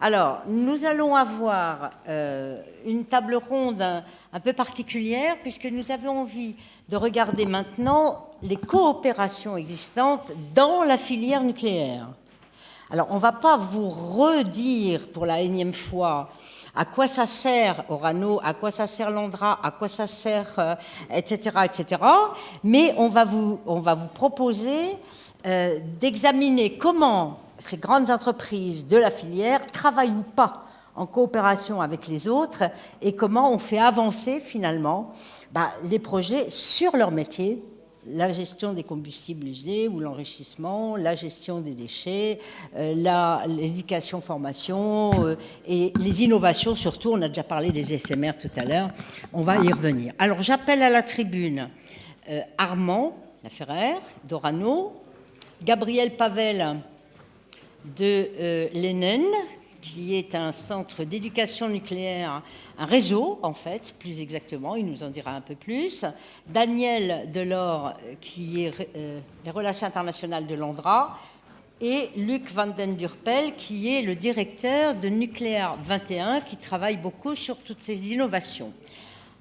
Alors, nous allons avoir une table ronde un peu particulière, puisque nous avons envie de regarder maintenant les coopérations existantes dans la filière nucléaire. Alors, on ne va pas vous redire pour la énième fois à quoi ça sert Orano, à quoi ça sert l'Andra, à quoi ça sert, etc., etc. Mais on va vous proposer d'examiner comment ces grandes entreprises de la filière travaillent ou pas en coopération avec les autres et comment on fait avancer finalement les projets sur leur métier, la gestion des combustibles usés ou l'enrichissement, la gestion des déchets, l'éducation-formation et les innovations surtout. On a déjà parlé des SMR tout à l'heure, on va y revenir. Alors j'appelle à la tribune Armand Laferrère d'Orano, Gabriel Pavel de l'ENEN, qui est un centre d'éducation nucléaire, un réseau en fait, plus exactement, il nous en dira un peu plus. Daniel Delors, qui est les relations internationales de l'Andra, et Luc van den Durpel, qui est le directeur de Nucléaire 21, qui travaille beaucoup sur toutes ces innovations.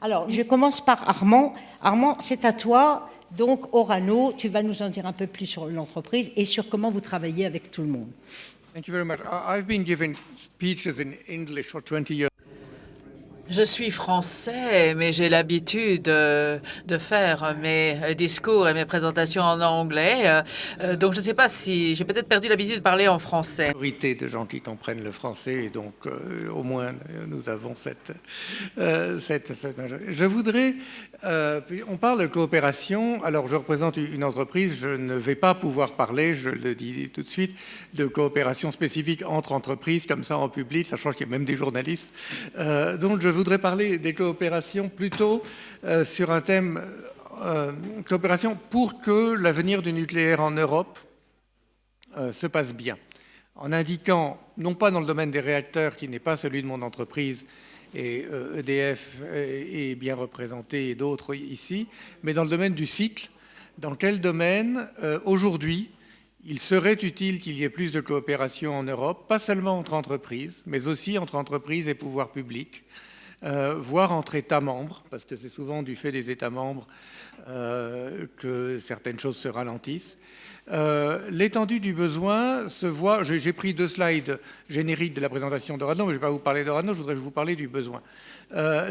Alors, je commence par Armand. Armand, c'est à toi. Donc, Orano, tu vas nous en dire un peu plus sur l'entreprise et sur comment vous travaillez avec tout le monde. Thank you very much. I've been giving speeches in English for 20 years. Je suis français, mais j'ai l'habitude de faire mes discours et mes présentations en anglais. Donc, je ne sais pas si j'ai peut-être perdu l'habitude de parler en français. La majorité de gens qui comprennent le français, et donc au moins nous avons cette majorité. Je voudrais, on parle de coopération, alors je représente une entreprise, je ne vais pas pouvoir parler, je le dis tout de suite, de coopération spécifique entre entreprises, comme ça en public, sachant qu'il y a même des journalistes. Donc je voudrais parler des coopérations plutôt sur un thème coopération pour que l'avenir du nucléaire en Europe se passe bien, en indiquant, non pas dans le domaine des réacteurs, qui n'est pas celui de mon entreprise, et EDF est bien représenté et d'autres ici, mais dans le domaine du cycle, dans quel domaine, aujourd'hui, il serait utile qu'il y ait plus de coopération en Europe, pas seulement entre entreprises, mais aussi entre entreprises et pouvoirs publics, voire entre États membres, parce que c'est souvent du fait des États membres que certaines choses se ralentissent. L'étendue du besoin se voit, j'ai pris 2 slides génériques de la présentation d'Orano, mais je ne vais pas vous parler d'Orano, je voudrais vous parler du besoin.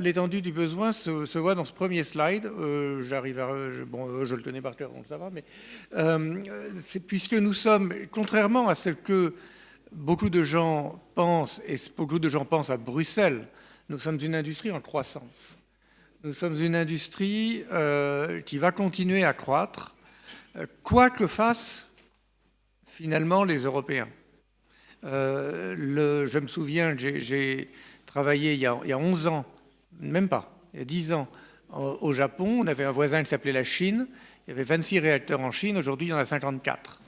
L'étendue du besoin se voit dans ce premier slide, je le connais par cœur, donc ça va, mais puisque nous sommes, contrairement à ce que beaucoup de gens pensent, et beaucoup de gens pensent à Bruxelles, nous sommes une industrie en croissance. Nous sommes une industrie qui va continuer à croître, quoi que fassent finalement les Européens. Je me souviens, j'ai travaillé il y a 11 ans, même pas, il y a 10 ans, au Japon. On avait un voisin qui s'appelait la Chine. Il y avait 26 réacteurs en Chine. Aujourd'hui, il y en a 54.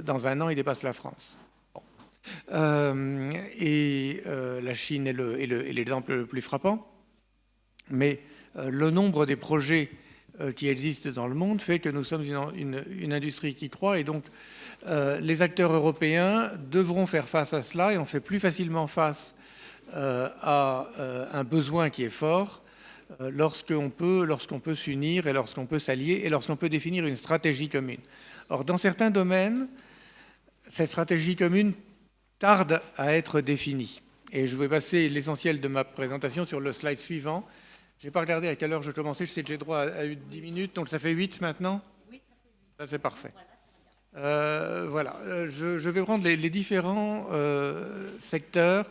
Dans un an, il dépasse la France. La Chine est l'exemple le plus frappant. Mais le nombre des projets qui existent dans le monde fait que nous sommes une industrie qui croît. Et donc, les acteurs européens devront faire face à cela. Et on fait plus facilement face à un besoin qui est fort lorsqu'on peut s'unir et lorsqu'on peut s'allier et lorsqu'on peut définir une stratégie commune. Or, dans certains domaines, cette stratégie commune tarde à être définie. Et je vais passer l'essentiel de ma présentation sur le slide suivant. Je n'ai pas regardé à quelle heure je commençais, je sais que j'ai droit à 10 minutes, donc ça fait 8 maintenant. Oui, ça fait 8. Ça, c'est parfait. Voilà, je vais prendre les différents secteurs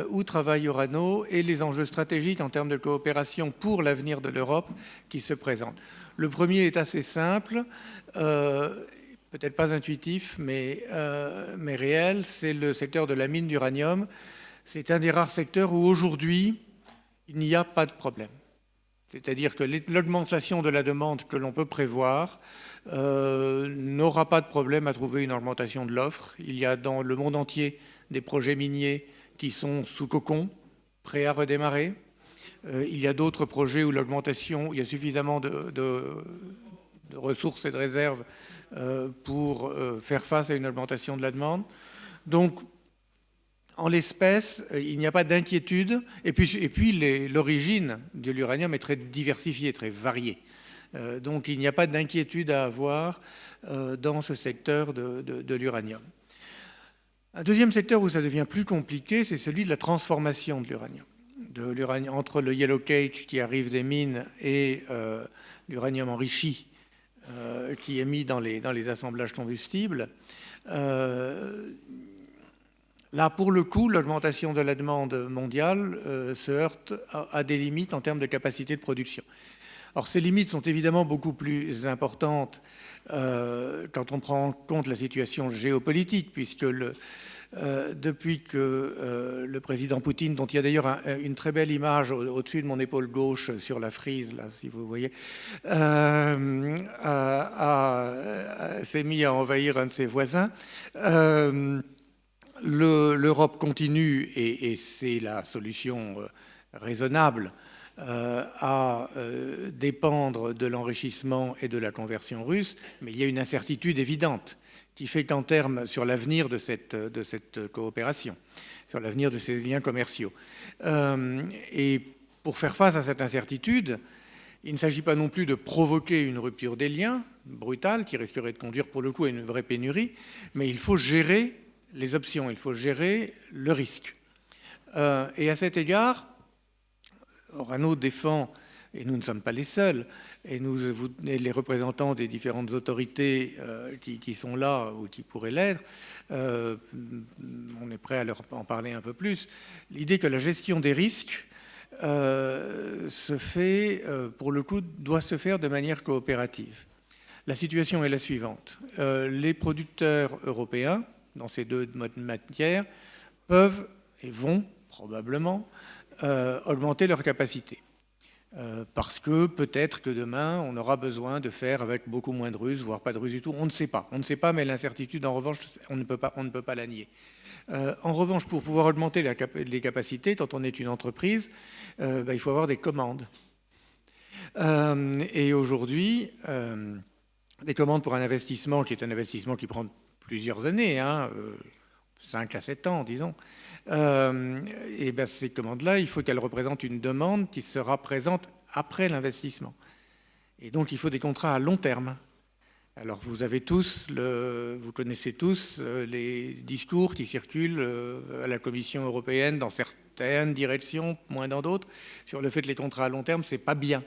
où travaille Orano et les enjeux stratégiques en termes de coopération pour l'avenir de l'Europe qui se présentent. Le premier est assez simple, peut-être pas intuitif, mais réel, c'est le secteur de la mine d'uranium. C'est un des rares secteurs où aujourd'hui, il n'y a pas de problème. C'est-à-dire que l'augmentation de la demande que l'on peut prévoir n'aura pas de problème à trouver une augmentation de l'offre. Il y a dans le monde entier des projets miniers qui sont sous cocon, prêts à redémarrer. Il y a d'autres projets où l'augmentation, il y a suffisamment de ressources et de réserves pour faire face à une augmentation de la demande. Donc, en l'espèce, il n'y a pas d'inquiétude. Et puis l'origine de l'uranium est très diversifiée, très variée. Donc il n'y a pas d'inquiétude à avoir dans ce secteur de l'uranium. Un deuxième secteur où ça devient plus compliqué, c'est celui de la transformation de l'uranium. Entre le yellow cake qui arrive des mines et l'uranium enrichi qui est mis dans les assemblages combustibles. Là, pour le coup, l'augmentation de la demande mondiale se heurte à des limites en termes de capacité de production. Or, ces limites sont évidemment beaucoup plus importantes quand on prend en compte la situation géopolitique, puisque depuis que le président Poutine, dont il y a d'ailleurs une très belle image au-dessus de mon épaule gauche sur la frise, là, si vous voyez, s'est mis à envahir un de ses voisins, l'Europe continue, et c'est la solution raisonnable, à dépendre de l'enrichissement et de la conversion russe, mais il y a une incertitude évidente qui fait qu'en termes sur l'avenir de cette coopération, sur l'avenir de ces liens commerciaux. Et pour faire face à cette incertitude, il ne s'agit pas non plus de provoquer une rupture des liens brutale qui risquerait de conduire pour le coup à une vraie pénurie, mais il faut gérer les options, il faut gérer le risque. Et à cet égard, Orano défend, et nous ne sommes pas les seuls, et les représentants des différentes autorités qui sont là ou qui pourraient l'être, on est prêt à leur en parler un peu plus, l'idée que la gestion des risques se fait, pour le coup, doit se faire de manière coopérative. La situation est la suivante. Les producteurs européens, dans ces deux matières, peuvent et vont probablement augmenter leur capacité. Parce que peut-être que demain, on aura besoin de faire avec beaucoup moins de Russes, voire pas de Russes du tout. On ne sait pas. On ne sait pas, mais l'incertitude, en revanche, on ne peut pas la nier. En revanche, pour pouvoir augmenter les capacités, quand on est une entreprise, il faut avoir des commandes. Et aujourd'hui, des commandes pour un investissement qui est un investissement qui prend plusieurs années, 5 à 7 ans, disons, et ces commandes-là, il faut qu'elles représentent une demande qui sera présente après l'investissement. Et donc, il faut des contrats à long terme. Alors, vous connaissez tous les discours qui circulent à la Commission européenne dans certaines directions, moins dans d'autres, sur le fait que les contrats à long terme, c'est pas bien.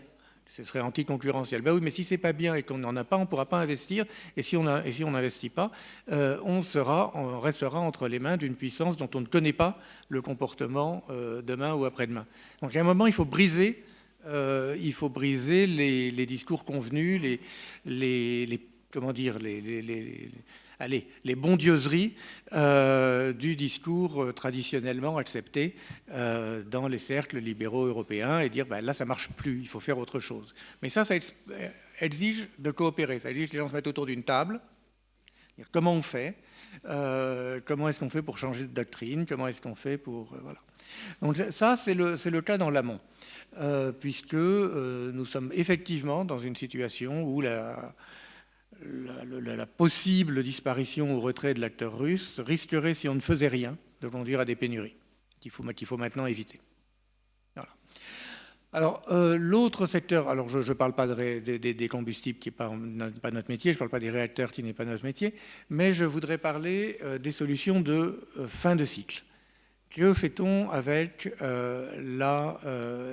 Ce serait anticoncurrentiel. Ben oui, mais si c'est pas bien et qu'on n'en a pas, on ne pourra pas investir. Et si on n'investit pas, on restera entre les mains d'une puissance dont on ne connaît pas le comportement demain ou après-demain. Donc à un moment, il faut briser les discours convenus, les bondieuseries du discours traditionnellement accepté dans les cercles libéraux européens et dire là ça marche plus, il faut faire autre chose. Mais ça exige de coopérer, ça exige que les gens se mettent autour d'une table, dire comment on fait, comment est-ce qu'on fait pour changer de doctrine, comment est-ce qu'on fait pour voilà. Donc ça c'est le cas dans l'amont, puisque nous sommes effectivement dans une situation où la possible disparition ou retrait de l'acteur russe risquerait, si on ne faisait rien, de conduire à des pénuries qu'il faut maintenant éviter. Voilà. Alors, l'autre secteur, alors je ne parle pas des combustibles qui n'est pas notre métier, je ne parle pas des réacteurs qui n'est pas notre métier, mais je voudrais parler des solutions de fin de cycle. Que fait-on avec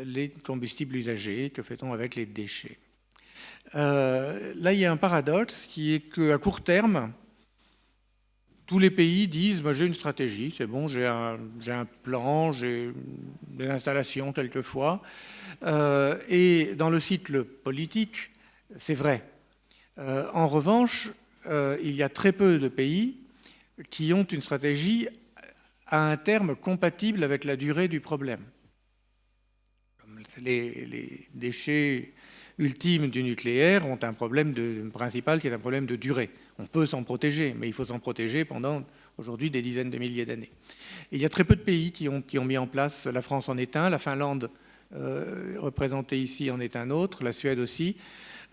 les combustibles usagés? Que fait-on avec les déchets? Là, il y a un paradoxe qui est qu'à court terme, tous les pays disent j'ai une stratégie, c'est bon, j'ai un plan, j'ai des installations quelquefois. Et dans le cycle politique, c'est vrai. En revanche, il y a très peu de pays qui ont une stratégie à un terme compatible avec la durée du problème. Comme les déchets ultimes du nucléaire ont un problème principal qui est un problème de durée. On peut s'en protéger, mais il faut s'en protéger pendant aujourd'hui des dizaines de milliers d'années. Et il y a très peu de pays qui ont mis en place, la France en est un, la Finlande représentée ici en est un autre, la Suède aussi,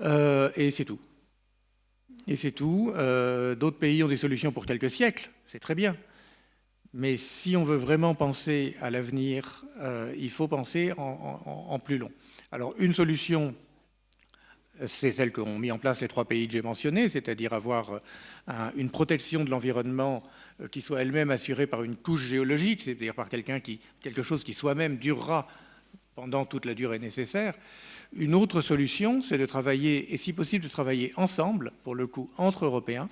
et c'est tout. Et c'est tout. D'autres pays ont des solutions pour quelques siècles, c'est très bien. Mais si on veut vraiment penser à l'avenir, il faut penser en plus long. Alors, une solution, c'est celle qu'ont mis en place les 3 pays que j'ai mentionnés, c'est-à-dire avoir une protection de l'environnement qui soit elle-même assurée par une couche géologique, c'est-à-dire par quelque chose qui soi-même durera pendant toute la durée nécessaire. Une autre solution, c'est de travailler, et si possible de travailler ensemble, pour le coup, entre Européens,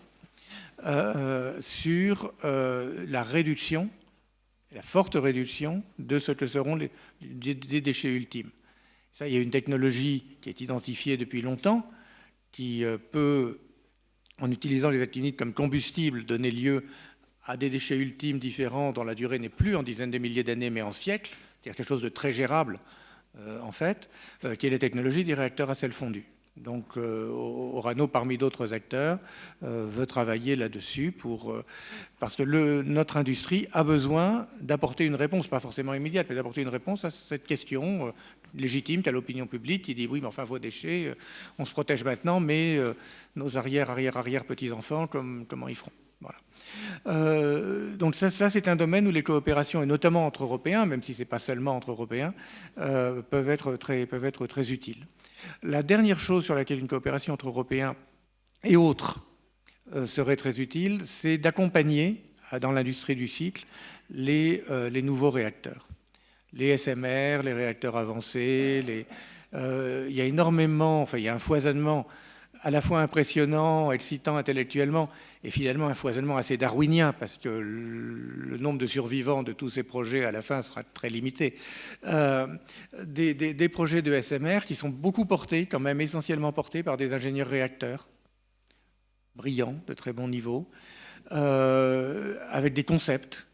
sur la réduction, la forte réduction de ce que seront des déchets ultimes. Ça, il y a une technologie qui est identifiée depuis longtemps, qui peut, en utilisant les actinides comme combustible, donner lieu à des déchets ultimes différents dont la durée n'est plus en dizaines de milliers d'années, mais en siècles, c'est-à-dire quelque chose de très gérable, en fait, qui est la technologie des réacteurs à sel fondu. Donc, Orano, parmi d'autres acteurs, veut travailler là-dessus parce que notre industrie a besoin d'apporter une réponse, pas forcément immédiate, mais d'apporter une réponse à cette question légitime qu'a l'opinion publique qui dit oui, mais enfin, vos déchets, on se protège maintenant, mais nos arrière-petits-enfants, comment ils feront? Voilà. Donc ça c'est un domaine où les coopérations, et notamment entre Européens, même si ce n'est pas seulement entre Européens, peuvent être très utiles. La dernière chose sur laquelle une coopération entre Européens et autres serait très utile, c'est d'accompagner dans l'industrie du cycle les nouveaux réacteurs. Les SMR, les réacteurs avancés, il y a énormément, enfin il y a un foisonnement à la fois impressionnant, excitant intellectuellement, et finalement un foisonnement assez darwinien, parce que le nombre de survivants de tous ces projets à la fin sera très limité. Des projets de SMR qui sont beaucoup portés, quand même essentiellement portés par des ingénieurs réacteurs, brillants, de très bon niveau, avec des concepts.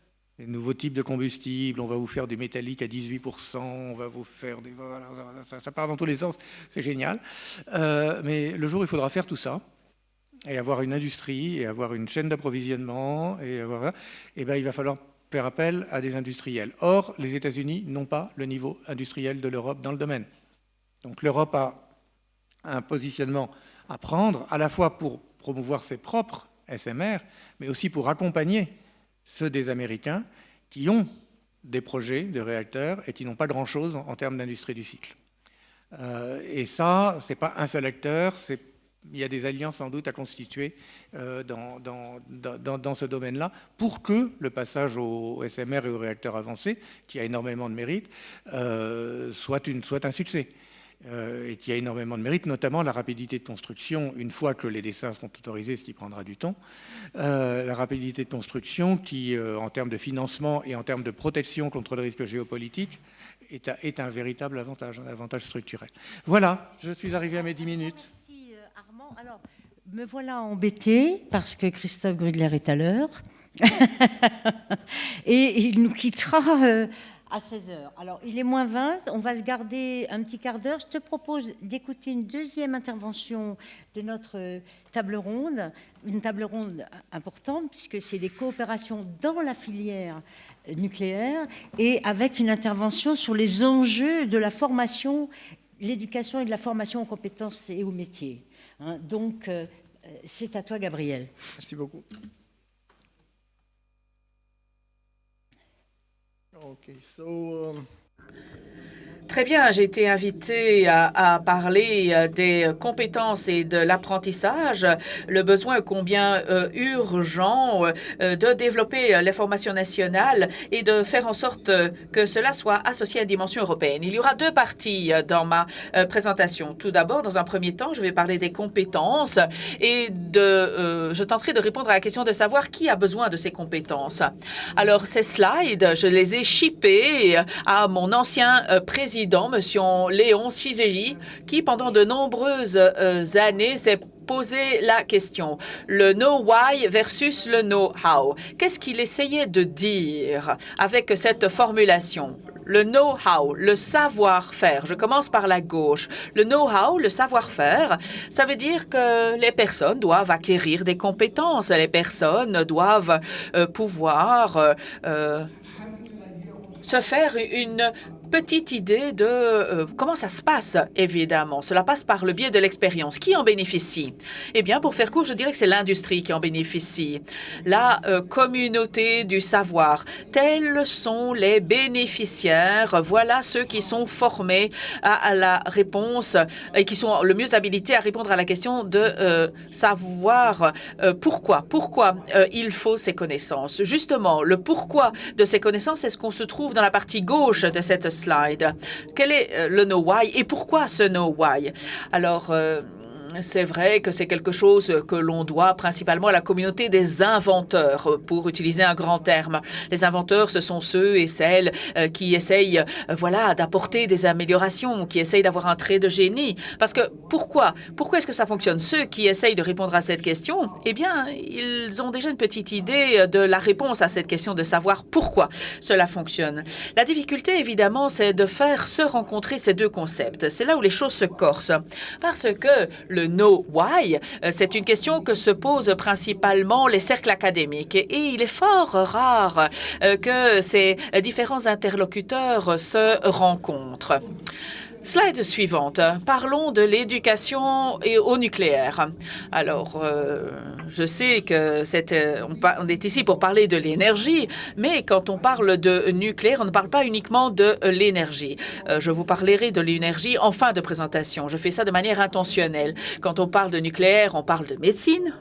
Les nouveaux types de combustibles, on va vous faire des métalliques à 18%, on va vous faire des... Voilà, ça part dans tous les sens, c'est génial. Mais le jour où il faudra faire tout ça, et avoir une industrie, et avoir une chaîne d'approvisionnement, et ben, il va falloir faire appel à des industriels. Or, les États-Unis n'ont pas le niveau industriel de l'Europe dans le domaine. Donc l'Europe a un positionnement à prendre, à la fois pour promouvoir ses propres SMR, mais aussi pour accompagner ceux des Américains qui ont des projets de réacteurs et qui n'ont pas grand-chose en termes d'industrie du cycle. Et ça, ce n'est pas un seul acteur, il y a des alliances sans doute à constituer dans ce domaine-là pour que le passage au SMR et aux réacteurs avancés, qui a énormément de mérite, soit un succès. Et qui a énormément de mérite, notamment la rapidité de construction, une fois que les dessins seront autorisés, ce qui prendra du temps, la rapidité de construction qui, en termes de financement et en termes de protection contre le risque géopolitique, est un véritable avantage, un avantage structurel. Voilà, je suis arrivé à mes 10 minutes. Merci Armand. Alors, me voilà embêté parce que Christophe Grudler est à l'heure et il nous quittera... à 16h. Alors, il est moins 20, on va se garder un petit quart d'heure. Je te propose d'écouter une deuxième intervention de notre table ronde, une table ronde importante, puisque c'est les coopérations dans la filière nucléaire, et avec une intervention sur les enjeux de la formation, l'éducation et de la formation aux compétences et aux métiers. Donc, c'est à toi, Gabriel. Merci beaucoup. Okay, so, Très bien, j'ai été invitée à parler des compétences et de l'apprentissage, le besoin combien urgent de développer les formations nationales et de faire en sorte que cela soit associé à une dimension européenne. Il y aura 2 parties dans ma présentation. Tout d'abord, dans un premier temps, je vais parler des compétences et je tenterai de répondre à la question de savoir qui a besoin de ces compétences. Alors, ces slides, je les ai shippés à mon ancien président, M. Léon Cizégy, qui pendant de nombreuses années s'est posé la question, le know-why versus le know-how. Qu'est-ce qu'il essayait de dire avec cette formulation? Le know-how, le savoir-faire. Je commence par la gauche. Le know-how, le savoir-faire, ça veut dire que les personnes doivent acquérir des compétences. Les personnes doivent pouvoir se faire une petite idée de comment ça se passe, évidemment. Cela passe par le biais de l'expérience. Qui en bénéficie? Eh bien, pour faire court, je dirais que c'est l'industrie qui en bénéficie. La communauté du savoir. Tels sont les bénéficiaires. Voilà ceux qui sont formés à la réponse et qui sont le mieux habilités à répondre à la question de savoir pourquoi il faut ces connaissances. Justement, le pourquoi de ces connaissances, est ce qu'on se trouve dans la partie gauche de cette slide. Quel est le know why et pourquoi ce know why? Alors, c'est vrai que c'est quelque chose que l'on doit principalement à la communauté des inventeurs, pour utiliser un grand terme. Les inventeurs, ce sont ceux et celles qui essayent voilà, d'apporter des améliorations, qui essayent d'avoir un trait de génie. Parce que pourquoi est-ce que ça fonctionne? Ceux qui essayent de répondre à cette question, eh bien, ils ont déjà une petite idée de la réponse à cette question, de savoir pourquoi cela fonctionne. La difficulté, évidemment, c'est de faire se rencontrer ces deux concepts. C'est là où les choses se corsent. Parce que le know why, c'est une question que se posent principalement les cercles académiques. Et il est fort rare que ces différents interlocuteurs se rencontrent. Slide suivante. Parlons de l'éducation et au nucléaire. Alors, je sais que on est ici pour parler de l'énergie, mais quand on parle de nucléaire, on ne parle pas uniquement de l'énergie. Je vous parlerai de l'énergie en fin de présentation. Je fais ça de manière intentionnelle. Quand on parle de nucléaire, on parle de médecine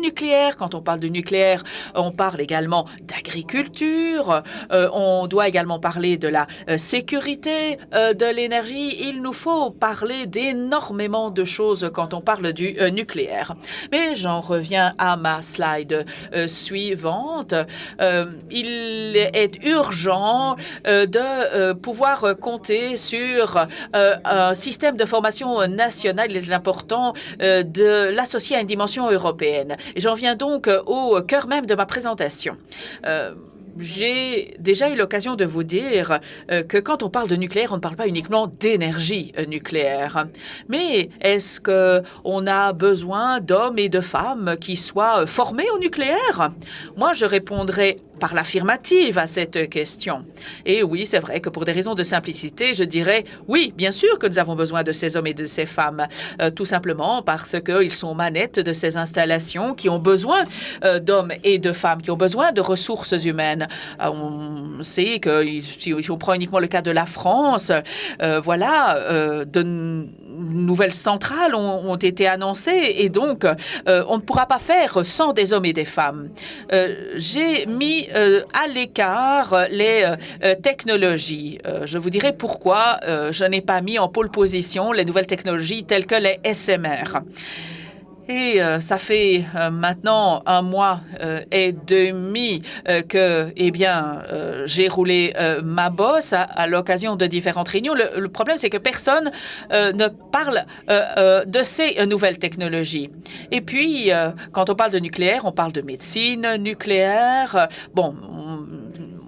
nucléaire. Quand on parle de nucléaire, on parle également d'agriculture. On doit également parler de la sécurité de l'énergie. Il nous faut parler d'énormément de choses quand on parle du nucléaire. Mais j'en reviens à ma slide suivante. Il est urgent de pouvoir compter sur un système de formation national. Il est important de l'associer à une dimension européenne. Et j'en viens donc au cœur même de ma présentation. J'ai déjà eu l'occasion de vous dire que quand on parle de nucléaire, on ne parle pas uniquement d'énergie nucléaire. Mais est-ce qu'on a besoin d'hommes et de femmes qui soient formés au nucléaire? Moi, je répondrai par l'affirmative à cette question. Et oui, c'est vrai que pour des raisons de simplicité, je dirais oui, bien sûr que nous avons besoin de ces hommes et de ces femmes, tout simplement parce qu'ils sont manettes de ces installations qui ont besoin d'hommes et de femmes, qui ont besoin de ressources humaines. On sait que si on prend uniquement le cas de la France, de nouvelles centrales ont été annoncées et donc on ne pourra pas faire sans des hommes et des femmes. J'ai mis à l'écart les technologies. Je vous dirai pourquoi je n'ai pas mis en pole position les nouvelles technologies telles que les SMR. Et ça fait maintenant 1 mois et demi que, j'ai roulé ma bosse à l'occasion de différentes réunions. Le problème, c'est que personne ne parle de ces nouvelles technologies. Et puis, quand on parle de nucléaire, on parle de médecine nucléaire. Bon,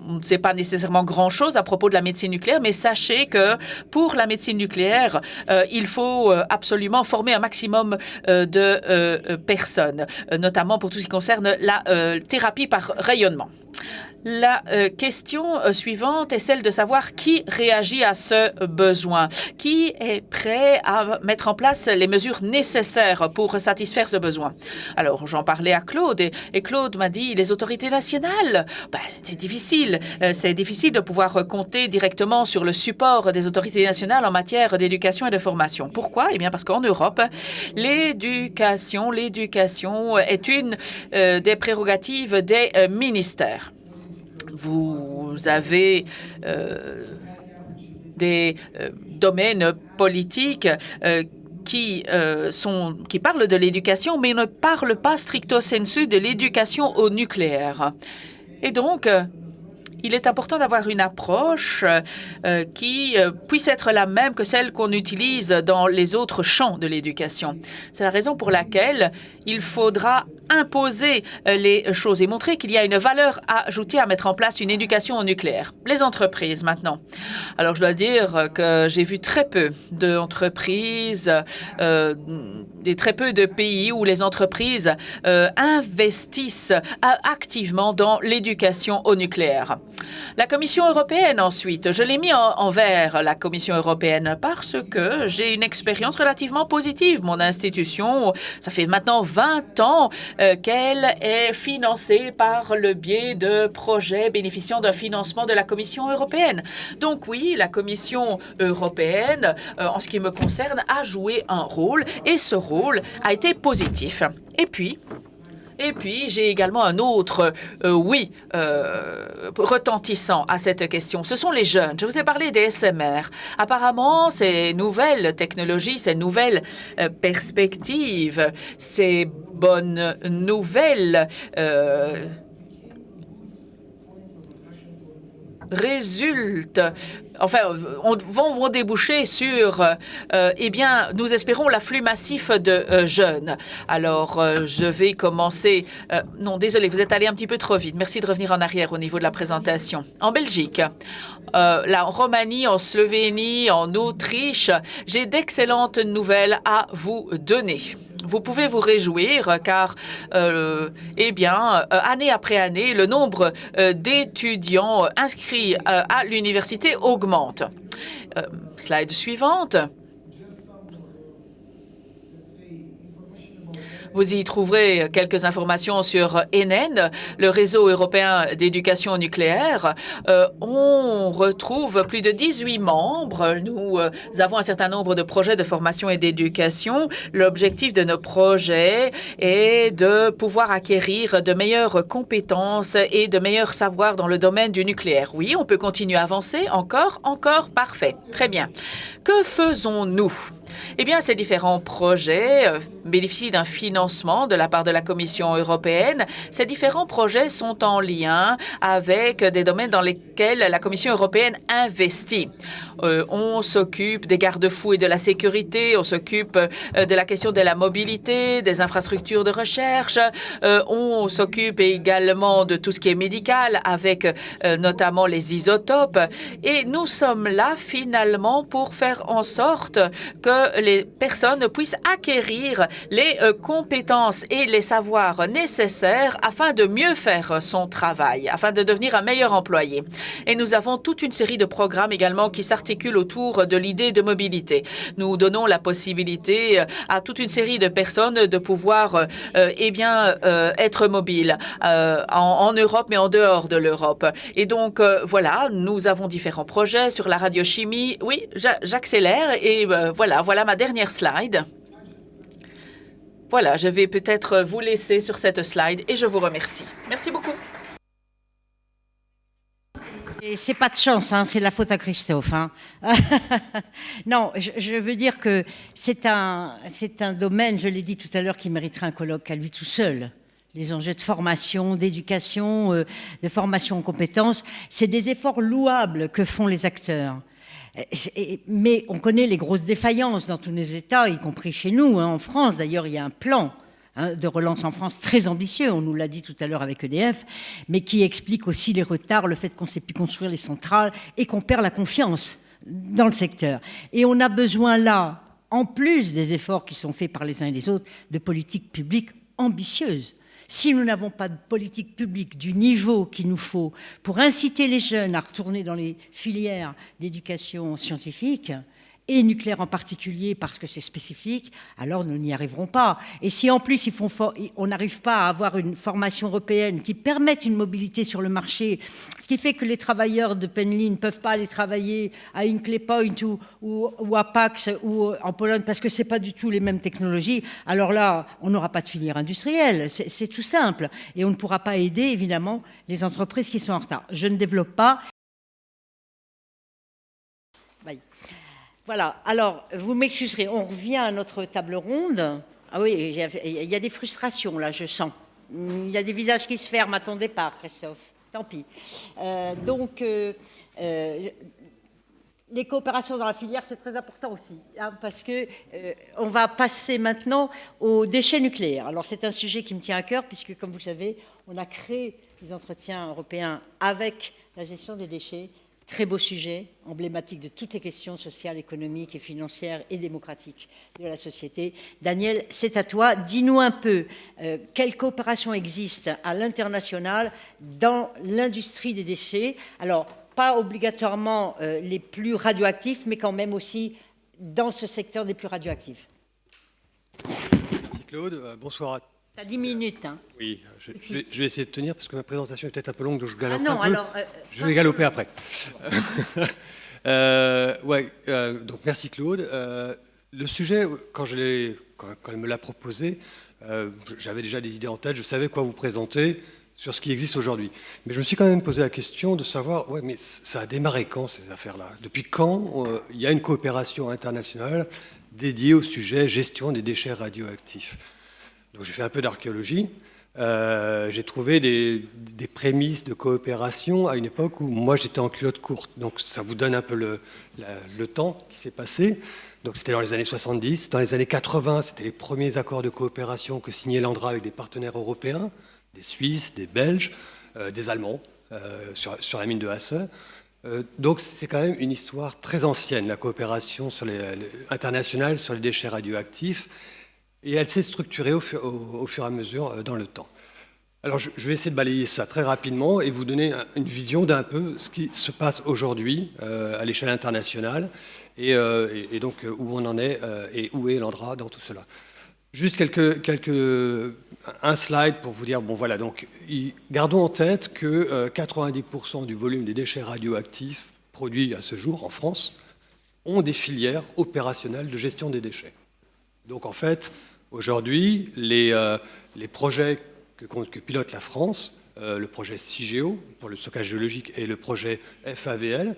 on ne sait pas nécessairement grand-chose à propos de la médecine nucléaire, mais sachez que pour la médecine nucléaire, il faut absolument former un maximum de personnes, notamment pour tout ce qui concerne la thérapie par rayonnement. La question suivante est celle de savoir qui réagit à ce besoin, qui est prêt à mettre en place les mesures nécessaires pour satisfaire ce besoin. Alors, j'en parlais à Claude et Claude m'a dit les autorités nationales. C'est difficile de pouvoir compter directement sur le support des autorités nationales en matière d'éducation et de formation. Pourquoi? Eh bien, parce qu'en Europe, l'éducation est une des prérogatives des ministères. Vous avez des domaines politiques qui parlent de l'éducation, mais ne parlent pas stricto sensu de l'éducation au nucléaire. Et donc, il est important d'avoir une approche qui puisse être la même que celle qu'on utilise dans les autres champs de l'éducation. C'est la raison pour laquelle il faudra imposer les choses et montrer qu'il y a une valeur ajoutée à mettre en place une éducation au nucléaire. Les entreprises, maintenant. Alors, je dois dire que j'ai vu très peu d'entreprises et très peu de pays où les entreprises investissent activement dans l'éducation au nucléaire. La Commission européenne, ensuite. Je l'ai mis en vert, la Commission européenne, parce que j'ai une expérience relativement positive. Mon institution, ça fait maintenant 20 ans qu'elle est financée par le biais de projets bénéficiant d'un financement de la Commission européenne. Donc oui, la Commission européenne, en ce qui me concerne, a joué un rôle et ce rôle a été positif. Et puis, j'ai également un autre retentissant à cette question. Ce sont les jeunes. Je vous ai parlé des SMR. Apparemment, ces nouvelles technologies, ces nouvelles perspectives, ces bonnes nouvelles vont déboucher sur, nous espérons l'afflux massif de jeunes. Alors, je vais commencer. Non, désolé, vous êtes allé un petit peu trop vite. Merci de revenir en arrière au niveau de la présentation. En Belgique, en Roumanie, en Slovénie, en Autriche, j'ai d'excellentes nouvelles à vous donner. Vous pouvez vous réjouir car, année après année, le nombre d'étudiants inscrits à l'université augmente. Slide suivante. Vous y trouverez quelques informations sur ENEN, le réseau européen d'éducation nucléaire. On retrouve plus de 18 membres. Nous avons un certain nombre de projets de formation et d'éducation. L'objectif de nos projets est de pouvoir acquérir de meilleures compétences et de meilleurs savoirs dans le domaine du nucléaire. Oui, on peut continuer à avancer. Encore, parfait. Très bien. Que faisons-nous? Eh bien, ces différents projets bénéficient d'un financement de la part de la Commission européenne. Ces différents projets sont en lien avec des domaines dans lesquels la Commission européenne investit. On s'occupe des garde-fous et de la sécurité, on s'occupe de la question de la mobilité, des infrastructures de recherche, on s'occupe également de tout ce qui est médical avec notamment les isotopes. Et nous sommes là finalement pour faire en sorte que les personnes puissent acquérir les compétences et les savoirs nécessaires afin de mieux faire son travail, afin de devenir un meilleur employé. Et nous avons toute une série de programmes également qui s'articulent autour de l'idée de mobilité. Nous donnons la possibilité à toute une série de personnes de pouvoir être mobiles en Europe mais en dehors de l'Europe. Et donc voilà, nous avons différents projets sur la radiochimie. Oui, j'accélère et voilà ma dernière slide. Voilà, je vais peut-être vous laisser sur cette slide et je vous remercie. Merci beaucoup. Et c'est pas de chance, hein, c'est la faute à Christophe. Hein. Non, je veux dire que c'est un domaine, je l'ai dit tout à l'heure, qui mériterait un colloque à lui tout seul. Les enjeux de formation, d'éducation, de formation en compétences, c'est des efforts louables que font les acteurs. Mais on connaît les grosses défaillances dans tous nos États, y compris chez nous, hein, en France. D'ailleurs, il y a un plan de relance en France très ambitieux, on nous l'a dit tout à l'heure avec EDF, mais qui explique aussi les retards, le fait qu'on ne sait plus construire les centrales et qu'on perd la confiance dans le secteur. Et on a besoin là, en plus des efforts qui sont faits par les uns et les autres, de politiques publiques ambitieuses. Si nous n'avons pas de politique publique du niveau qu'il nous faut pour inciter les jeunes à retourner dans les filières d'éducation scientifique, et nucléaire en particulier parce que c'est spécifique, alors nous n'y arriverons pas. Et si en plus on n'arrive pas à avoir une formation européenne qui permette une mobilité sur le marché, ce qui fait que les travailleurs de Penly ne peuvent pas aller travailler à Hinkley Point ou à Pax ou en Pologne parce que ce n'est pas du tout les mêmes technologies, alors là, on n'aura pas de filière industrielle. C'est tout simple. Et on ne pourra pas aider, évidemment, les entreprises qui sont en retard. Je ne développe pas. Bye. Voilà, alors, vous m'excuserez, on revient à notre table ronde. Ah oui, il y a des frustrations, là, je sens. Il y a des visages qui se ferment à ton départ, Christophe. Tant pis. Les coopérations dans la filière, c'est très important aussi, hein, parce qu'on va passer maintenant aux déchets nucléaires. Alors, c'est un sujet qui me tient à cœur, puisque, comme vous le savez, on a créé les entretiens européens avec la gestion des déchets Très beau sujet, emblématique de toutes les questions sociales, économiques et financières et démocratiques de la société. Daniel, c'est à toi. Dis-nous un peu quelle coopération existe à l'international dans l'industrie des déchets. Alors, pas obligatoirement les plus radioactifs, mais quand même aussi dans ce secteur des plus radioactifs. Merci Claude, bonsoir à tous. Tu as 10 minutes. Hein. Oui, je vais essayer de tenir parce que ma présentation est peut-être un peu longue, donc je galope Ah non, un peu. alors, je vais galoper après. Donc merci Claude. Le sujet, quand elle me l'a proposé, j'avais déjà des idées en tête, je savais quoi vous présenter sur ce qui existe aujourd'hui. Mais je me suis quand même posé la question de savoir, ouais, mais ça a démarré quand ces affaires-là? Depuis quand il y a une coopération internationale dédiée au sujet gestion des déchets radioactifs? Donc j'ai fait un peu d'archéologie. J'ai trouvé des prémices de coopération à une époque où moi j'étais en culotte courte. Donc ça vous donne un peu le temps qui s'est passé. Donc c'était dans les années 70. Dans les années 80, c'était les premiers accords de coopération que signait l'ANDRA avec des partenaires européens, des Suisses, des Belges, des Allemands, sur la mine de Hasse. Donc c'est quand même une histoire très ancienne, la coopération internationale sur les déchets radioactifs. Et elle s'est structurée au fur et à mesure dans le temps. Alors je vais essayer de balayer ça très rapidement et vous donner une vision d'un peu ce qui se passe aujourd'hui à l'échelle internationale et donc où on en est et où est l'ANDRA dans tout cela. Juste un slide pour vous dire, bon voilà, donc gardons en tête que 90% du volume des déchets radioactifs produits à ce jour en France ont des filières opérationnelles de gestion des déchets. Donc en fait, aujourd'hui, les projets que pilote la France, le projet CIGEO pour le stockage géologique et le projet FAVL,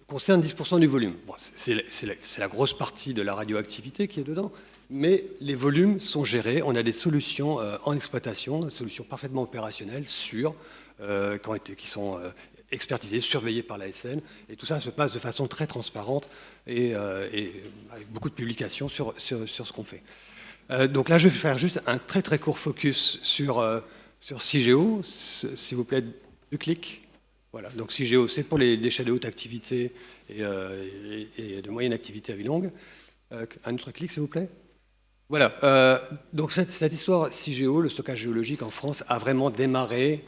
concernent 10% du volume. Bon, c'est la grosse partie de la radioactivité qui est dedans, mais les volumes sont gérés. On a des solutions en exploitation, des solutions parfaitement opérationnelles, sûres, qui sont expertisées, surveillées par l'ASN, et tout ça se passe de façon très transparente et avec beaucoup de publications sur ce qu'on fait. Donc là, je vais faire juste un très très court focus sur CIGEO, s'il vous plaît, 2 clics. Voilà, donc CIGEO, c'est pour les déchets de haute activité et de moyenne activité à vie longue. Un autre clic, s'il vous plaît. Voilà, donc cette histoire CIGEO, le stockage géologique en France, a vraiment démarré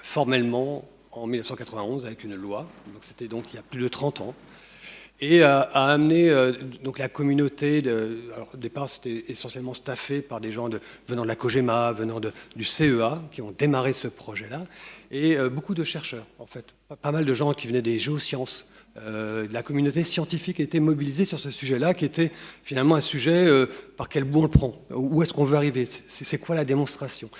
formellement en 1991 avec une loi. Donc c'était donc il y a plus de 30 ans. Et a amené donc la communauté, alors au départ c'était essentiellement staffé par des gens venant de la COGEMA, venant du CEA, qui ont démarré ce projet-là, et beaucoup de chercheurs, en fait, pas mal de gens qui venaient des géosciences. La communauté scientifique était mobilisée sur ce sujet-là, qui était finalement un sujet par quel bout on le prend, où est-ce qu'on veut arriver, c'est quoi la démonstration.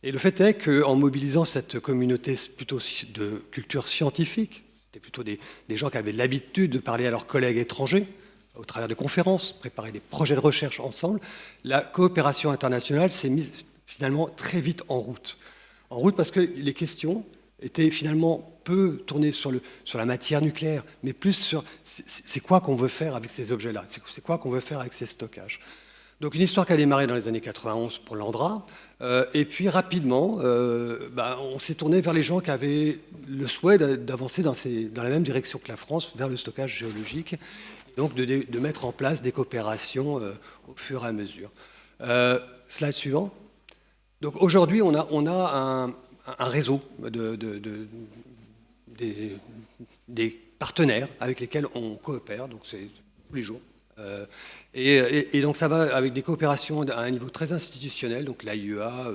Et le fait est qu'en mobilisant cette communauté plutôt de culture scientifique, c'était plutôt des gens qui avaient l'habitude de parler à leurs collègues étrangers, au travers de conférences, préparer des projets de recherche ensemble, la coopération internationale s'est mise finalement très vite en route. En route parce que les questions étaient finalement peu tournées sur la matière nucléaire, mais plus sur c'est quoi qu'on veut faire avec ces objets-là, c'est quoi qu'on veut faire avec ces stockages. Donc une histoire qui a démarré dans les années 91 pour l'ANDRA, et puis rapidement, on s'est tourné vers les gens qui avaient le souhait d'avancer dans la même direction que la France, vers le stockage géologique, donc de mettre en place des coopérations au fur et à mesure. Slide suivant. Donc aujourd'hui, on a un réseau des partenaires avec lesquels on coopère, donc c'est tous les jours. Et donc ça va avec des coopérations à un niveau très institutionnel, donc l'AIEA,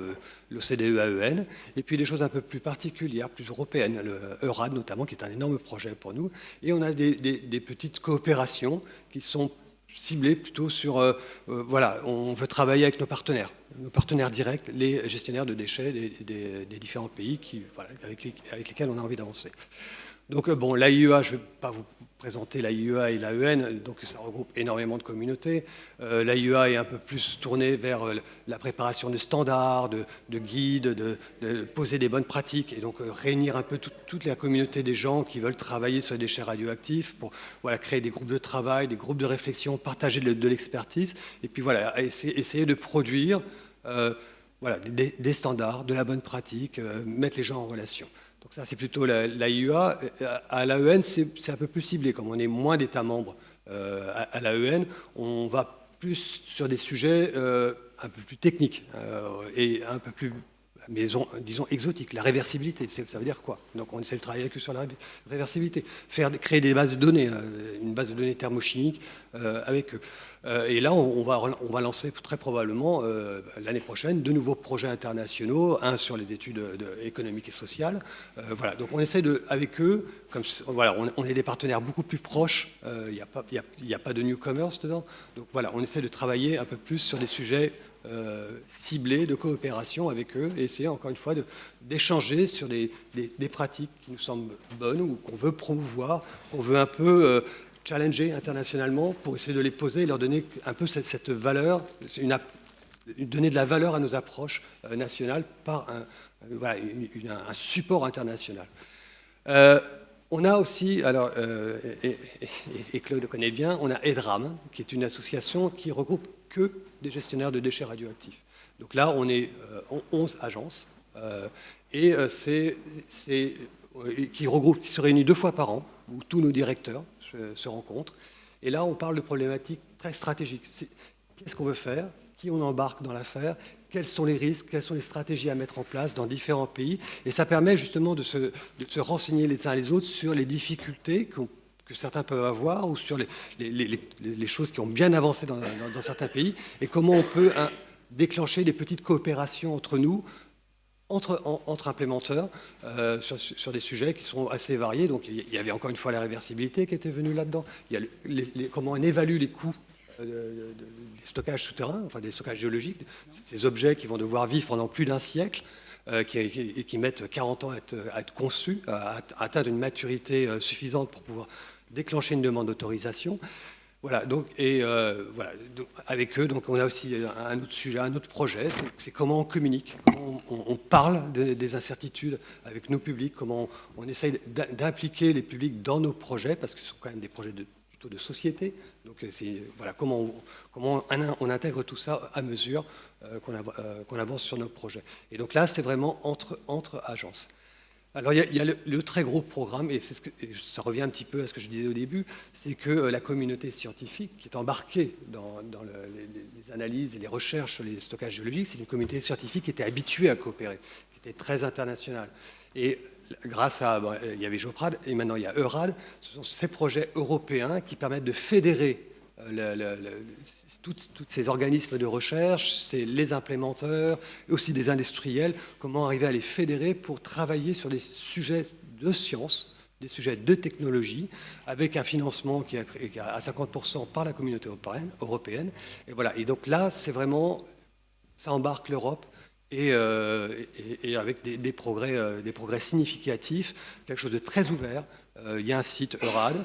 l'OCDE, AEN, et puis des choses un peu plus particulières, plus européennes, le EURAD notamment, qui est un énorme projet pour nous. Et on a des petites coopérations qui sont ciblées plutôt sur, voilà, on veut travailler avec nos partenaires directs, les gestionnaires de déchets des différents pays avec lesquels on a envie d'avancer. Donc bon, l'AIEA, je ne vais pas vous présenter l'AIEA et l'AEN, donc ça regroupe énormément de communautés. L'AIEA est un peu plus tournée vers la préparation de standards, de guides, de poser des bonnes pratiques, et donc réunir un peu toute la communauté des gens qui veulent travailler sur les déchets radioactifs pour créer des groupes de travail, des groupes de réflexion, partager de l'expertise, et puis voilà, essayer de produire des standards, de la bonne pratique, mettre les gens en relation. Donc ça, c'est plutôt l'AIEA. À l'AEN, c'est un peu plus ciblé. Comme on est moins d'États membres à l'AEN, on va plus sur des sujets un peu plus techniques et un peu plus, mais disons, exotiques. La réversibilité, ça veut dire quoi? Donc on essaie de travailler que sur la réversibilité. Créer des bases de données, une base de données thermochimiques avec eux. Et là, on va lancer très probablement l'année prochaine de nouveaux projets internationaux, un sur les études économiques et sociales. Voilà, donc on essaie avec eux, voilà, on est des partenaires beaucoup plus proches, il n'y a pas de newcomers dedans. Donc voilà, on essaie de travailler un peu plus sur des sujets ciblés de coopération avec eux et essayer encore une fois d'échanger sur des pratiques qui nous semblent bonnes ou qu'on veut promouvoir, qu'on veut un peu challenger internationalement pour essayer de les poser et leur donner un peu cette valeur, donner de la valeur à nos approches nationales par un support international. On a aussi, alors, et Claude le connaît bien, on a EDRAM, qui est une association qui regroupe que des gestionnaires de déchets radioactifs. Donc là, on est 11 agences, et qui se réunit 2 fois par an, où tous nos directeurs se rencontrent. Et là, on parle de problématiques très stratégiques. Qu'est-ce qu'on veut faire? Qui on embarque dans l'affaire? Quels sont les risques? Quelles sont les stratégies à mettre en place dans différents pays? Et ça permet justement de se renseigner les uns les autres sur les difficultés que certains peuvent avoir ou sur les choses qui ont bien avancé dans certains pays et comment on peut déclencher des petites coopérations entre nous, entre implémenteurs, sur des sujets qui sont assez variés. Donc il y avait encore une fois la réversibilité qui était venue là-dedans. Il y a comment on évalue les coûts des stockages souterrains, enfin des stockages géologiques, ces objets qui vont devoir vivre pendant plus d'un siècle, qui mettent 40 ans à être conçus, à atteindre une maturité suffisante pour pouvoir déclencher une demande d'autorisation. Voilà, donc, donc, avec eux, donc, on a aussi un autre sujet, un autre projet, c'est comment on communique, comment on parle des incertitudes avec nos publics, comment on essaye d'impliquer les publics dans nos projets, parce que ce sont quand même des projets plutôt de société. Donc, voilà, comment on intègre tout ça à mesure qu'on avance sur nos projets. Et donc là, c'est vraiment entre agences. Alors, il y a le très gros programme, et ça revient un petit peu à ce que je disais au début, c'est que la communauté scientifique qui est embarquée dans les analyses et les recherches sur les stockages géologiques, c'est une communauté scientifique qui était habituée à coopérer, qui était très internationale. Et grâce à, il y avait Geoprad, et maintenant il y a Eurad, ce sont ces projets européens qui permettent de fédérer tous ces organismes de recherche, c'est les implémenteurs, aussi des industriels, comment arriver à les fédérer pour travailler sur des sujets de science, des sujets de technologie, avec un financement qui est à 50% par la communauté européenne. Et voilà. Et donc là, c'est vraiment, ça embarque l'Europe et avec des progrès significatifs, quelque chose de très ouvert. Il y a un site Eurad.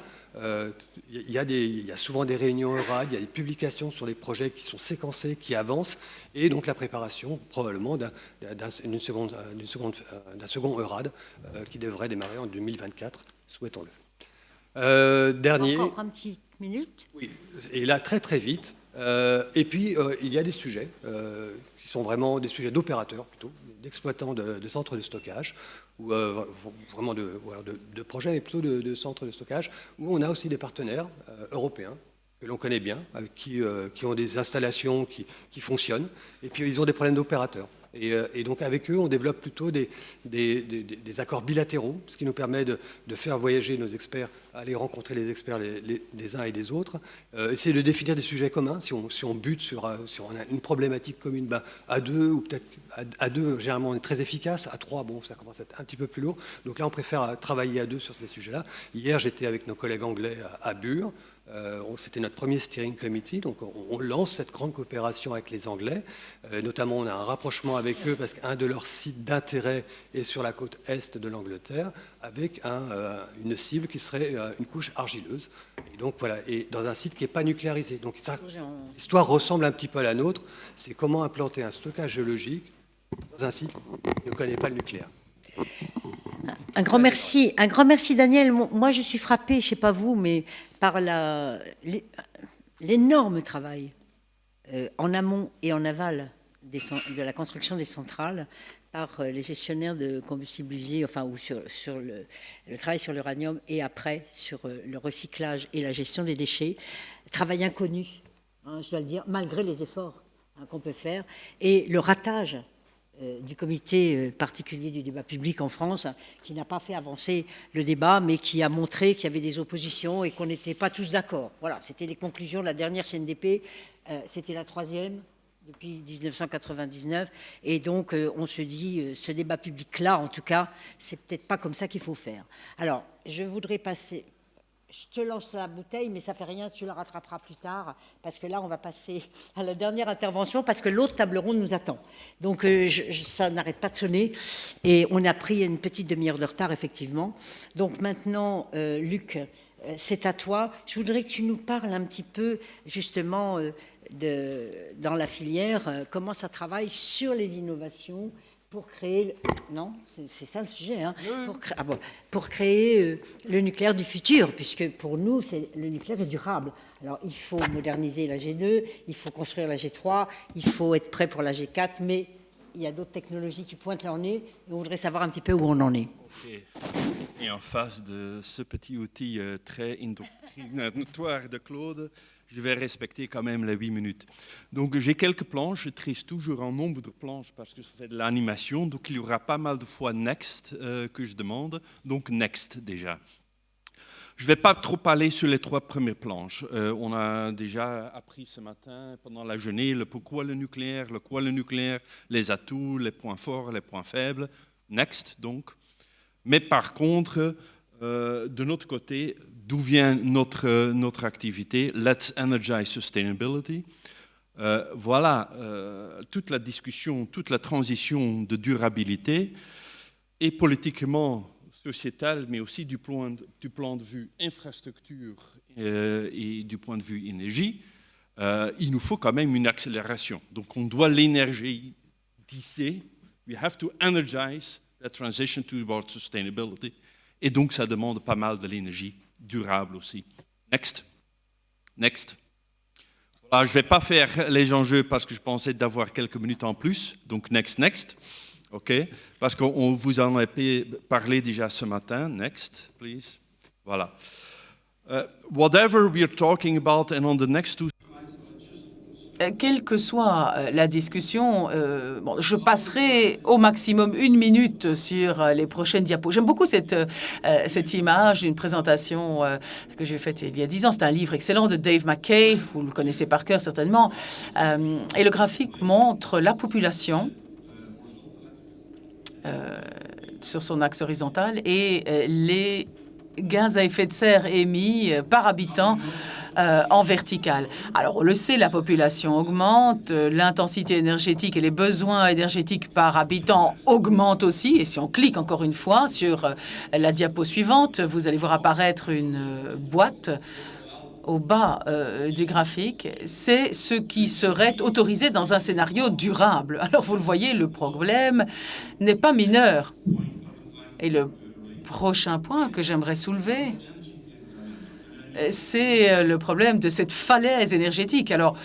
Il y a souvent des réunions Eurad, il y a des publications sur les projets qui sont séquencés, qui avancent, et donc la préparation probablement d'un second Eurad qui devrait démarrer en 2024, souhaitons-le. Dernier. Encore un petit minute. Oui, et là très très vite. Et puis il y a des sujets qui sont vraiment des sujets d'opérateurs plutôt, d'exploitants de centres de stockage, ou vraiment de projets, mais plutôt de centres de stockage, où on a aussi des partenaires européens que l'on connaît bien, avec qui ont des installations qui fonctionnent, et puis ils ont des problèmes d'opérateurs. Et donc avec eux, on développe plutôt des accords bilatéraux, ce qui nous permet de faire voyager nos experts, aller rencontrer les experts des uns et des autres, essayer de définir des sujets communs. Si on bute sur une problématique commune, à deux, ou peut-être à deux, généralement on est très efficace, à trois, bon, ça commence à être un petit peu plus lourd. Donc là, on préfère travailler à deux sur ces sujets-là. Hier, j'étais avec nos collègues anglais à Bure. C'était notre premier steering committee, donc on lance cette grande coopération avec les Anglais. Notamment, on a un rapprochement avec eux parce qu'un de leurs sites d'intérêt est sur la côte est de l'Angleterre, avec une cible qui serait une couche argileuse. Et donc voilà, et dans un site qui n'est pas nucléarisé. Donc l'histoire ressemble un petit peu à la nôtre. C'est comment implanter un stockage géologique dans un site qui ne connaît pas le nucléaire. Un grand merci Daniel. Moi, je suis frappée, je ne sais pas vous, mais par l'énorme travail en amont et en aval de la construction des centrales, par les gestionnaires de combustibles usés, enfin, ou sur le travail sur l'uranium et après sur le recyclage et la gestion des déchets. Travail inconnu, hein, je dois le dire, malgré les efforts qu'on peut faire. Et le ratage du comité particulier du débat public en France, qui n'a pas fait avancer le débat, mais qui a montré qu'il y avait des oppositions et qu'on n'était pas tous d'accord. Voilà, c'était les conclusions de la dernière CNDP, c'était la 3e depuis 1999, et donc on se dit, ce débat public-là, en tout cas, c'est peut-être pas comme ça qu'il faut faire. Alors, je voudrais passer... Je te lance la bouteille, mais ça fait rien, tu la rattraperas plus tard, parce que là, on va passer à la dernière intervention, parce que l'autre table ronde nous attend. Donc, ça n'arrête pas de sonner, et on a pris une petite demi-heure de retard, effectivement. Donc, maintenant, Luc, c'est à toi. Je voudrais que tu nous parles un petit peu, justement, dans la filière, comment ça travaille sur les innovations, pour créer... Non, c'est ça le sujet, hein, pour créer le nucléaire du futur, puisque pour nous, le nucléaire est durable. Alors, il faut moderniser la G2, il faut construire la G3, il faut être prêt pour la G4, mais il y a d'autres technologies qui pointent leur nez, et on voudrait savoir un petit peu où on en est. Okay. Et en face de ce petit outil très indoctrinatoire de Claude, je vais respecter quand même les 8 minutes. Donc j'ai quelques planches, je triche toujours en nombre de planches parce que je fais de l'animation, donc il y aura pas mal de fois next que je demande, donc next déjà. Je ne vais pas trop parler sur les 3 premières planches. On a déjà appris ce matin pendant la journée le pourquoi le nucléaire, le quoi le nucléaire, les atouts, les points forts, les points faibles. Next donc. Mais par contre, de notre côté, d'où vient notre activité? Let's Energize Sustainability. Voilà, toute la discussion, toute la transition de durabilité est politiquement sociétale, mais aussi du plan de vue infrastructure et du point de vue énergie. Il nous faut quand même une accélération. Donc on doit l'énergiser. We have to energize the transition towards sustainability. Et donc, ça demande pas mal de l'énergie durable aussi. Next. Voilà, je ne vais pas faire les enjeux parce que je pensais d'avoir quelques minutes en plus. Donc, next. OK. Parce qu'on vous en a parlé déjà ce matin. Next, please. Voilà. Whatever we are talking about and on the next 2... Quelle que soit la discussion, je passerai au maximum 1 minute sur les prochaines diapos. J'aime beaucoup cette image d'une présentation que j'ai faite il y a 10 ans. C'est un livre excellent de Dave McKay, vous le connaissez par cœur certainement. Et le graphique montre la population sur son axe horizontal et les gaz à effet de serre émis par habitant en vertical. Alors, on le sait, la population augmente, l'intensité énergétique et les besoins énergétiques par habitant augmentent aussi. Et si on clique encore une fois sur la diapo suivante, vous allez voir apparaître une boîte au bas du graphique. C'est ce qui serait autorisé dans un scénario durable. Alors, vous le voyez, le problème n'est pas mineur. Et le prochain point que j'aimerais soulever, c'est le problème de cette falaise énergétique. Alors,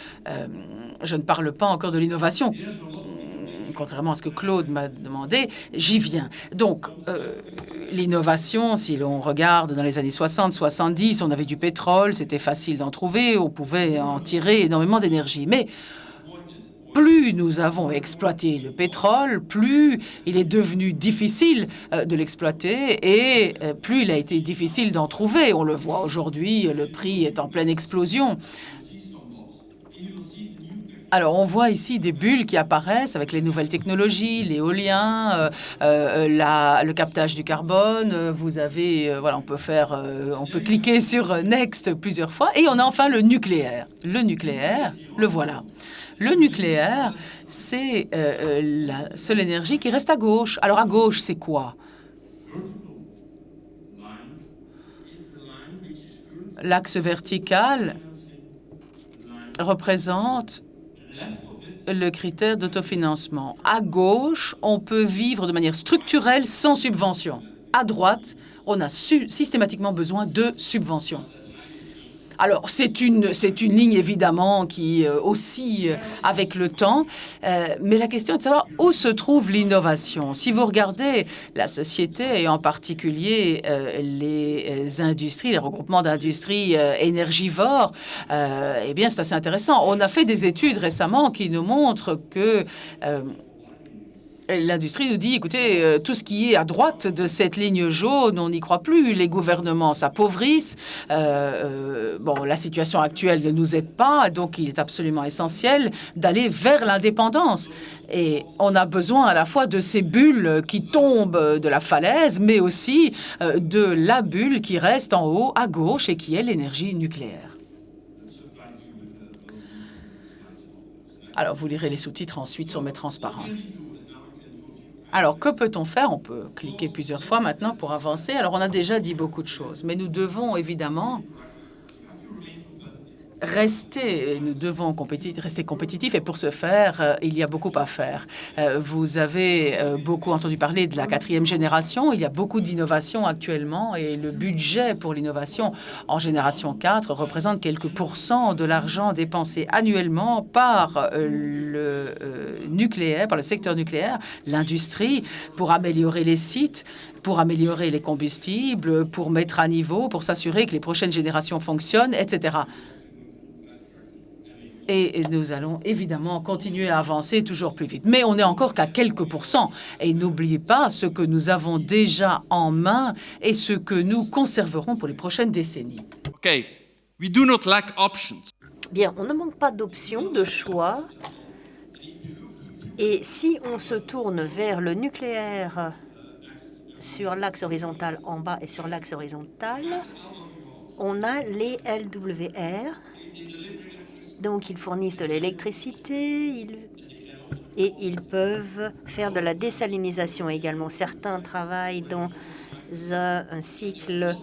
je ne parle pas encore de l'innovation. Contrairement à ce que Claude m'a demandé, j'y viens. Donc, l'innovation, si l'on regarde dans les années 60, 70, on avait du pétrole, c'était facile d'en trouver, on pouvait en tirer énormément d'énergie. Mais plus nous avons exploité le pétrole, plus il est devenu difficile de l'exploiter et plus il a été difficile d'en trouver. On le voit aujourd'hui, le prix est en pleine explosion. Alors, on voit ici des bulles qui apparaissent avec les nouvelles technologies, l'éolien, le captage du carbone. Vous avez, voilà, on peut cliquer sur Next plusieurs fois. Et on a enfin le nucléaire. Le nucléaire, le voilà. Le nucléaire, c'est la seule énergie qui reste à gauche. Alors, à gauche, c'est quoi? L'axe vertical représente le critère d'autofinancement. À gauche, on peut vivre de manière structurelle sans subvention. À droite, on a systématiquement besoin de subventions. Alors, c'est une ligne, évidemment, qui oscille avec le temps, mais la question est de savoir où se trouve l'innovation. Si vous regardez la société, et en particulier les industries, les regroupements d'industries énergivores, eh bien, c'est assez intéressant. On a fait des études récemment qui nous montrent que l'industrie nous dit, écoutez, tout ce qui est à droite de cette ligne jaune, on n'y croit plus. Les gouvernements s'appauvrissent. Bon, la situation actuelle ne nous aide pas, donc il est absolument essentiel d'aller vers l'indépendance. Et on a besoin à la fois de ces bulles qui tombent de la falaise, mais aussi de la bulle qui reste en haut à gauche et qui est l'énergie nucléaire. Alors, vous lirez les sous-titres ensuite sur mes transparents. Alors, que peut-on faire? On peut cliquer plusieurs fois maintenant pour avancer. Alors, on a déjà dit beaucoup de choses, mais nous devons évidemment rester compétitifs, et pour ce faire, il y a beaucoup à faire. Vous avez beaucoup entendu parler de la 4e génération. Il y a beaucoup d'innovations actuellement et le budget pour l'innovation en génération 4 représente quelques pourcents de l'argent dépensé annuellement par le nucléaire, par le secteur nucléaire, l'industrie, pour améliorer les sites, pour améliorer les combustibles, pour mettre à niveau, pour s'assurer que les prochaines générations fonctionnent, etc. Et nous allons évidemment continuer à avancer toujours plus vite. Mais on n'est encore qu'à quelques pourcents. Et n'oubliez pas ce que nous avons déjà en main et ce que nous conserverons pour les prochaines décennies. Okay, we do not lack options. Bien, on ne manque pas d'options, de choix. Et si on se tourne vers le nucléaire sur l'axe horizontal en bas et sur l'axe horizontal, on a les LWR. Donc, ils fournissent de l'électricité et ils peuvent faire de la désalinisation également. Certains travaillent dans un cycle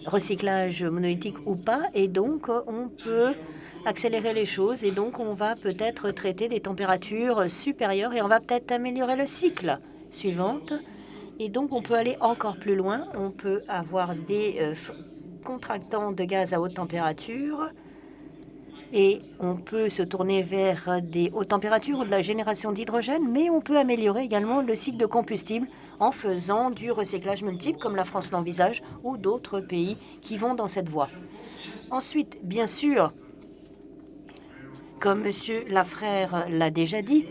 recyclage monolithique ou pas, et donc on peut accélérer les choses, et donc on va peut-être traiter des températures supérieures et on va peut-être améliorer le cycle suivante. Et donc, on peut aller encore plus loin. On peut avoir des contractants de gaz à haute température. Et on peut se tourner vers des hautes températures ou de la génération d'hydrogène, mais on peut améliorer également le cycle de combustible en faisant du recyclage multiple, comme la France l'envisage, ou d'autres pays qui vont dans cette voie. Ensuite, bien sûr, comme M. Lafrère l'a déjà dit,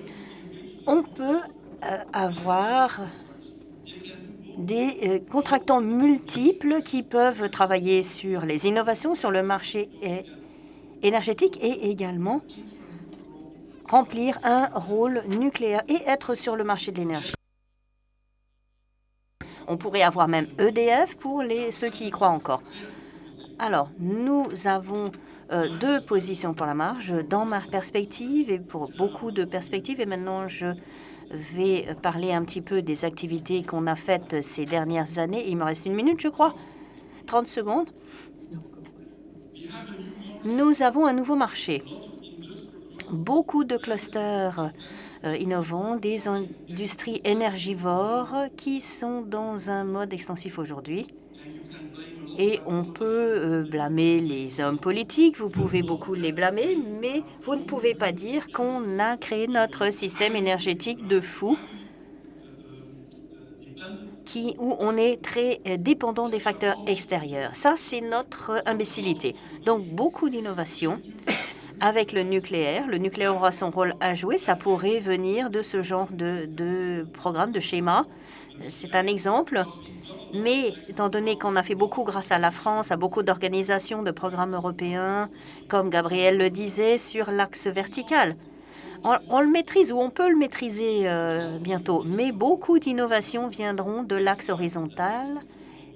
on peut avoir des contractants multiples qui peuvent travailler sur les innovations, sur le marché énergétique et également remplir un rôle nucléaire et être sur le marché de l'énergie. On pourrait avoir même EDF pour ceux qui y croient encore. Alors, nous avons deux positions pour la marge dans ma perspective et pour beaucoup de perspectives. Et maintenant, je vais parler un petit peu des activités qu'on a faites ces dernières années. Il me reste 1 minute, je crois. 30 secondes. Nous avons un nouveau marché. Beaucoup de clusters innovants, des industries énergivores qui sont dans un mode extensif aujourd'hui. Et on peut blâmer les hommes politiques, vous pouvez beaucoup les blâmer, mais vous ne pouvez pas dire qu'on a créé notre système énergétique de fou où on est très dépendant des facteurs extérieurs. Ça, c'est notre imbécilité. Donc, beaucoup d'innovations avec le nucléaire. Le nucléaire aura son rôle à jouer. Ça pourrait venir de ce genre de programme, de schéma. C'est un exemple. Mais étant donné qu'on a fait beaucoup grâce à la France, à beaucoup d'organisations, de programmes européens, comme Gabriel le disait, sur l'axe vertical, on le maîtrise ou on peut le maîtriser bientôt. Mais beaucoup d'innovations viendront de l'axe horizontal.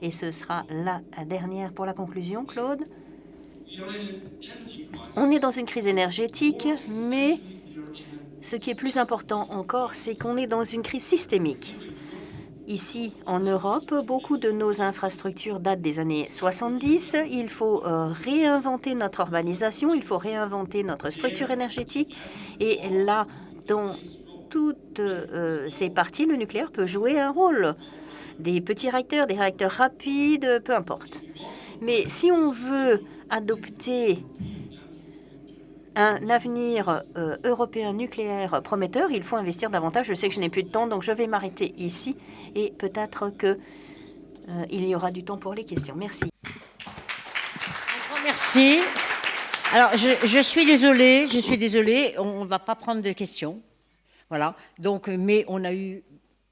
Et ce sera la dernière pour la conclusion, Claude. On est dans une crise énergétique, mais ce qui est plus important encore, c'est qu'on est dans une crise systémique. Ici, en Europe, beaucoup de nos infrastructures datent des années 70. Il faut réinventer notre urbanisation, il faut réinventer notre structure énergétique. Et là, dans toutes ces parties, le nucléaire peut jouer un rôle. Des petits réacteurs, des réacteurs rapides, peu importe. Mais si on veut adopter un avenir européen nucléaire prometteur, il faut investir davantage. Je sais que je n'ai plus de temps, donc je vais m'arrêter ici et peut-être que il y aura du temps pour les questions. Merci. Un grand merci. Alors, je suis désolée, on ne va pas prendre de questions. Voilà. Donc, mais on a eu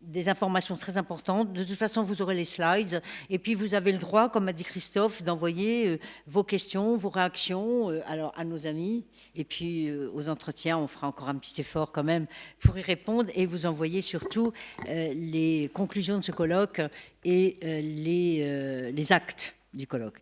des informations très importantes. De toute façon, vous aurez les slides. Et puis, vous avez le droit, comme a dit Christophe, d'envoyer vos questions, vos réactions alors, à nos amis. Et puis, aux entretiens, on fera encore un petit effort quand même pour y répondre. Et vous envoyer surtout les conclusions de ce colloque et les actes du colloque.